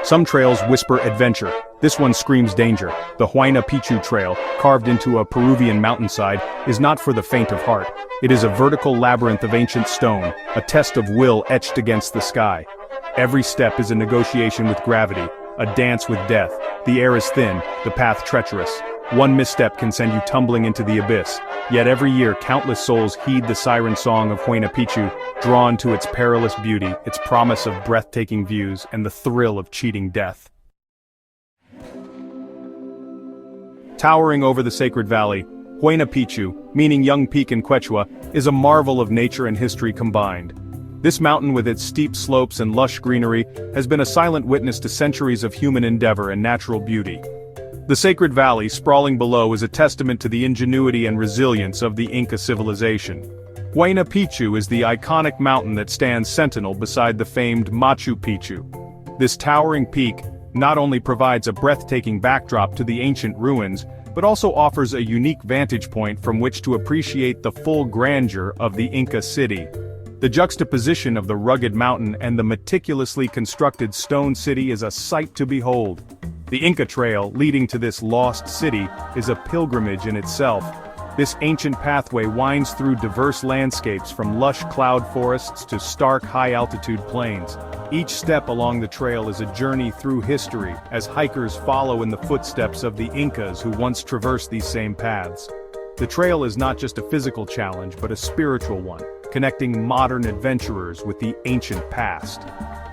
Some trails whisper adventure. This one screams danger. The Huayna Picchu Trail, carved into a Peruvian mountainside, is not for the faint of heart. It is a vertical labyrinth of ancient stone, a test of will etched against the sky. Every step is a negotiation with gravity, a dance with death. The air is thin, the path treacherous. One misstep can send you tumbling into the abyss. Yet every year countless souls heed the siren song of Huayna Picchu, drawn to its perilous beauty, its promise of breathtaking views, and the thrill of cheating death. Towering over the sacred valley, Huayna Picchu, meaning young peak in Quechua, is a marvel of nature and history combined. This mountain with its steep slopes and lush greenery has been a silent witness to centuries of human endeavor and natural beauty. The sacred valley sprawling below is a testament to the ingenuity and resilience of the Inca civilization. Huayna Picchu is the iconic mountain that stands sentinel beside the famed Machu Picchu. This towering peak not only provides a breathtaking backdrop to the ancient ruins, but also offers a unique vantage point from which to appreciate the full grandeur of the Inca city. The juxtaposition of the rugged mountain and the meticulously constructed stone city is a sight to behold. The Inca Trail, leading to this lost city, is a pilgrimage in itself. This ancient pathway winds through diverse landscapes from lush cloud forests to stark high-altitude plains. Each step along the trail is a journey through history, as hikers follow in the footsteps of the Incas who once traversed these same paths. The trail is not just a physical challenge but a spiritual one, connecting modern adventurers with the ancient past.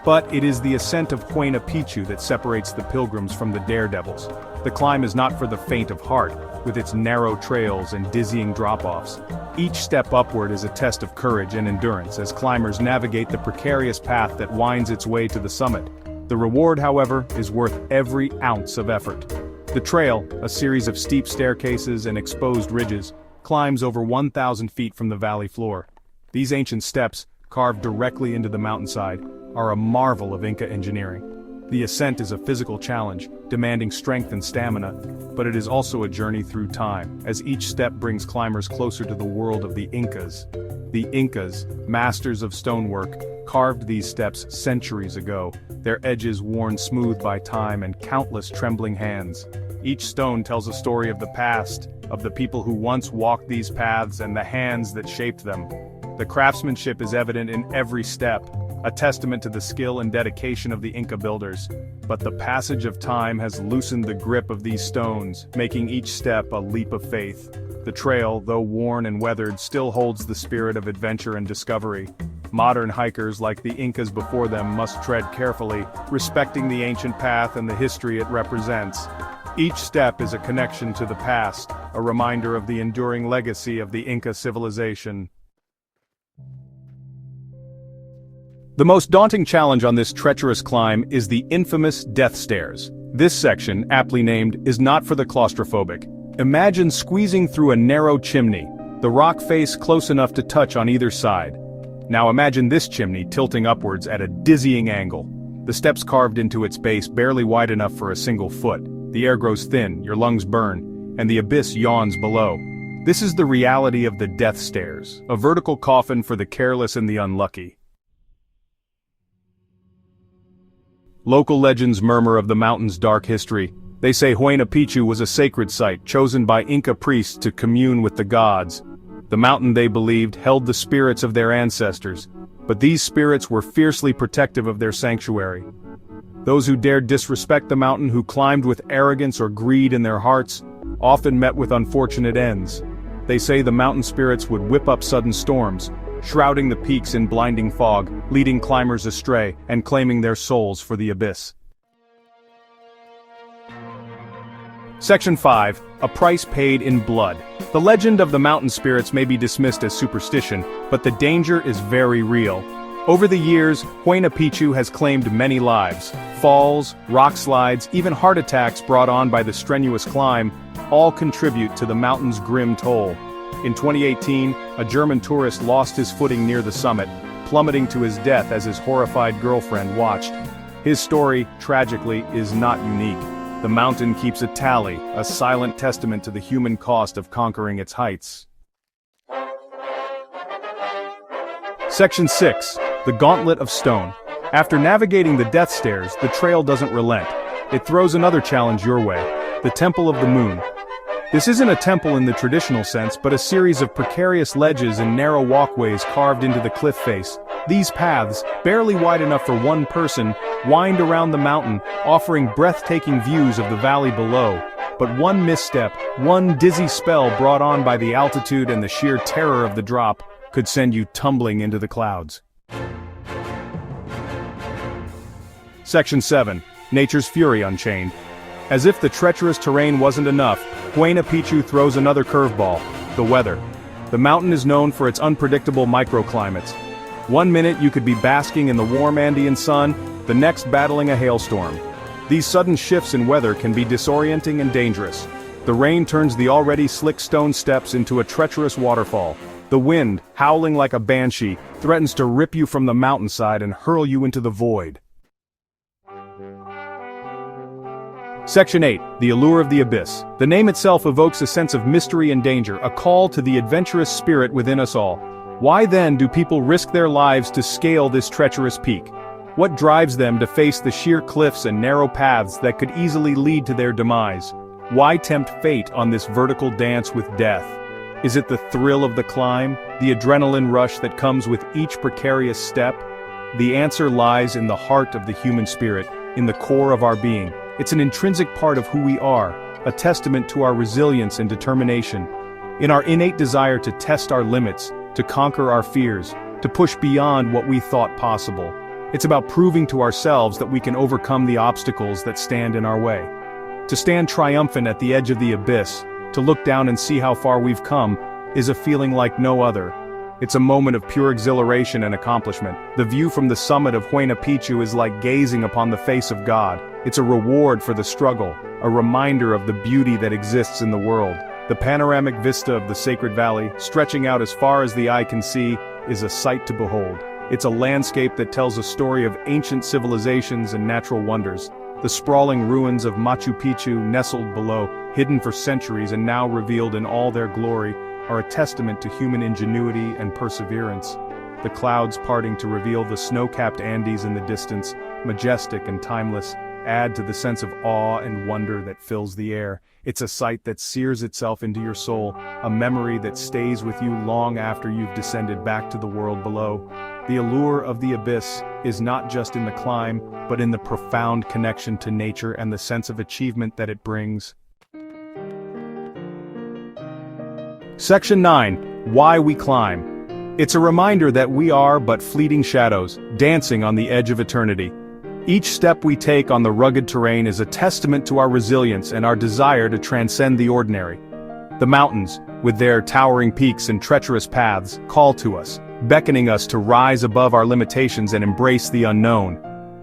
But it is the ascent of Huayna Picchu that separates the pilgrims from the daredevils. The climb is not for the faint of heart, with its narrow trails and dizzying drop-offs. Each step upward is a test of courage and endurance as climbers navigate the precarious path that winds its way to the summit. The reward, however, is worth every ounce of effort. The trail, a series of steep staircases and exposed ridges, climbs over 1,000 feet from the valley floor. These ancient steps, carved directly into the mountainside, are a marvel of Inca engineering. The ascent is a physical challenge, demanding strength and stamina, but it is also a journey through time, as each step brings climbers closer to the world of the Incas. The Incas, masters of stonework, carved these steps centuries ago, their edges worn smooth by time and countless trembling hands. Each stone tells a story of the past, of the people who once walked these paths and the hands that shaped them. The craftsmanship is evident in every step, a testament to the skill and dedication of the Inca builders. But the passage of time has loosened the grip of these stones, making each step a leap of faith. The trail, though worn and weathered, still holds the spirit of adventure and discovery. Modern hikers, like the Incas before them, must tread carefully, respecting the ancient path and the history it represents. Each step is a connection to the past, a reminder of the enduring legacy of the Inca civilization. The most daunting challenge on this treacherous climb is the infamous death stairs. This section, aptly named, is not for the claustrophobic. Imagine squeezing through a narrow chimney, the rock face close enough to touch on either side. Now imagine this chimney tilting upwards at a dizzying angle. The steps carved into its base barely wide enough for a single foot. The air grows thin, your lungs burn, and the abyss yawns below. This is the reality of the death stairs, a vertical coffin for the careless and the unlucky. Local legends murmur of the mountain's dark history. They say Huayna Picchu was a sacred site chosen by Inca priests to commune with the gods. The mountain, they believed, held the spirits of their ancestors, but these spirits were fiercely protective of their sanctuary. Those who dared disrespect the mountain, who climbed with arrogance or greed in their hearts, often met with unfortunate ends. They say the mountain spirits would whip up sudden storms, shrouding the peaks in blinding fog, leading climbers astray, and claiming their souls for the abyss. Section 5. A price paid in blood. The legend of the mountain spirits may be dismissed as superstition, but the danger is very real. Over the years, Huayna Picchu has claimed many lives. Falls, rock slides, even heart attacks brought on by the strenuous climb, all contribute to the mountain's grim toll. In 2018, a German tourist lost his footing near the summit, plummeting to his death as his horrified girlfriend watched. His story, tragically, is not unique. The mountain keeps a tally, a silent testament to the human cost of conquering its heights. Section 6. The Gauntlet of Stone. After navigating the death stairs, the trail doesn't relent. It throws another challenge your way: the Temple of the Moon. This isn't a temple in the traditional sense, but a series of precarious ledges and narrow walkways carved into the cliff face. These paths, barely wide enough for one person, wind around the mountain, offering breathtaking views of the valley below. But one misstep, one dizzy spell brought on by the altitude and the sheer terror of the drop, could send you tumbling into the clouds. Section 7. Nature's Fury Unchained. As if the treacherous terrain wasn't enough, Huayna Picchu throws another curveball: the weather. The mountain is known for its unpredictable microclimates. One minute you could be basking in the warm Andean sun, the next battling a hailstorm. These sudden shifts in weather can be disorienting and dangerous. The rain turns the already slick stone steps into a treacherous waterfall. The wind, howling like a banshee, threatens to rip you from the mountainside and hurl you into the void. Section 8. The Allure of the Abyss. The name itself evokes a sense of mystery and danger, a call to the adventurous spirit within us all. Why then do people risk their lives to scale this treacherous peak? What drives them to face the sheer cliffs and narrow paths that could easily lead to their demise? Why tempt fate on this vertical dance with death? Is it the thrill of the climb, the adrenaline rush that comes with each precarious step? The answer lies in the heart of the human spirit, in the core of our being. It's an intrinsic part of who we are, a testament to our resilience and determination. In our innate desire to test our limits, to conquer our fears, to push beyond what we thought possible. It's about proving to ourselves that we can overcome the obstacles that stand in our way. To stand triumphant at the edge of the abyss, to look down and see how far we've come, is a feeling like no other. It's a moment of pure exhilaration and accomplishment. The view from the summit of Huayna Picchu is like gazing upon the face of God. It's a reward for the struggle, a reminder of the beauty that exists in the world. The panoramic vista of the sacred valley, stretching out as far as the eye can see, is a sight to behold. It's a landscape that tells a story of ancient civilizations and natural wonders. The sprawling ruins of Machu Picchu, nestled below, hidden for centuries and now revealed in all their glory, are a testament to human ingenuity and perseverance. The clouds parting to reveal the snow-capped Andes in the distance, majestic and timeless, add to the sense of awe and wonder that fills the air. It's a sight that sears itself into your soul, a memory that stays with you long after you've descended back to the world below. The allure of the abyss is not just in the climb, but in the profound connection to nature and the sense of achievement that it brings. Section 9. Why we climb. It's a reminder that we are but fleeting shadows, dancing on the edge of eternity. Each step we take on the rugged terrain is a testament to our resilience and our desire to transcend the ordinary. The mountains, with their towering peaks and treacherous paths, call to us, beckoning us to rise above our limitations and embrace the unknown.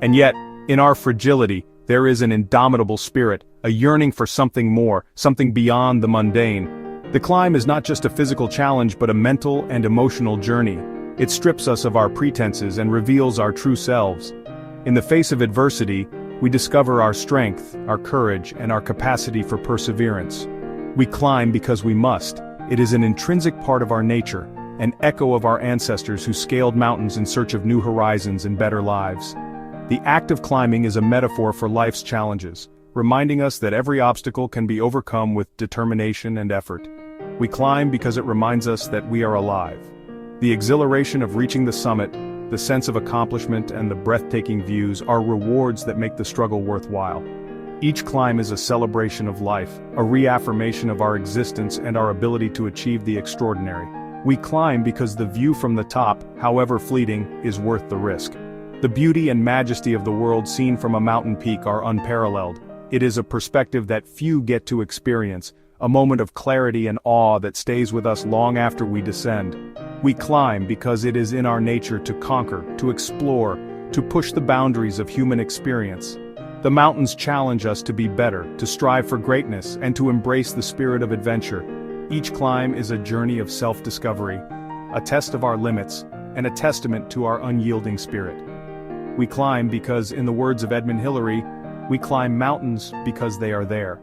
And yet, in our fragility, there is an indomitable spirit, a yearning for something more, something beyond the mundane. The climb is not just a physical challenge but a mental and emotional journey. It strips us of our pretenses and reveals our true selves. In the face of adversity, we discover our strength, our courage, and our capacity for perseverance. We climb because we must. It is an intrinsic part of our nature, an echo of our ancestors who scaled mountains in search of new horizons and better lives. The act of climbing is a metaphor for life's challenges, reminding us that every obstacle can be overcome with determination and effort. We climb because it reminds us that we are alive. The exhilaration of reaching the summit, the sense of accomplishment and the breathtaking views are rewards that make the struggle worthwhile. Each climb is a celebration of life, a reaffirmation of our existence and our ability to achieve the extraordinary. We climb because the view from the top, however fleeting, is worth the risk. The beauty and majesty of the world seen from a mountain peak are unparalleled. It is a perspective that few get to experience, a moment of clarity and awe that stays with us long after we descend. We climb because it is in our nature to conquer, to explore, to push the boundaries of human experience. The mountains challenge us to be better, to strive for greatness, and to embrace the spirit of adventure. Each climb is a journey of self-discovery, a test of our limits, and a testament to our unyielding spirit. We climb because, in the words of Edmund Hillary, we climb mountains because they are there.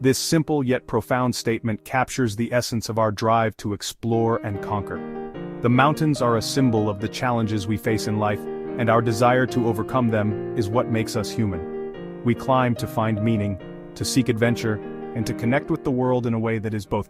This simple yet profound statement captures the essence of our drive to explore and conquer. The mountains are a symbol of the challenges we face in life, and our desire to overcome them is what makes us human. We climb to find meaning, to seek adventure, and to connect with the world in a way that is both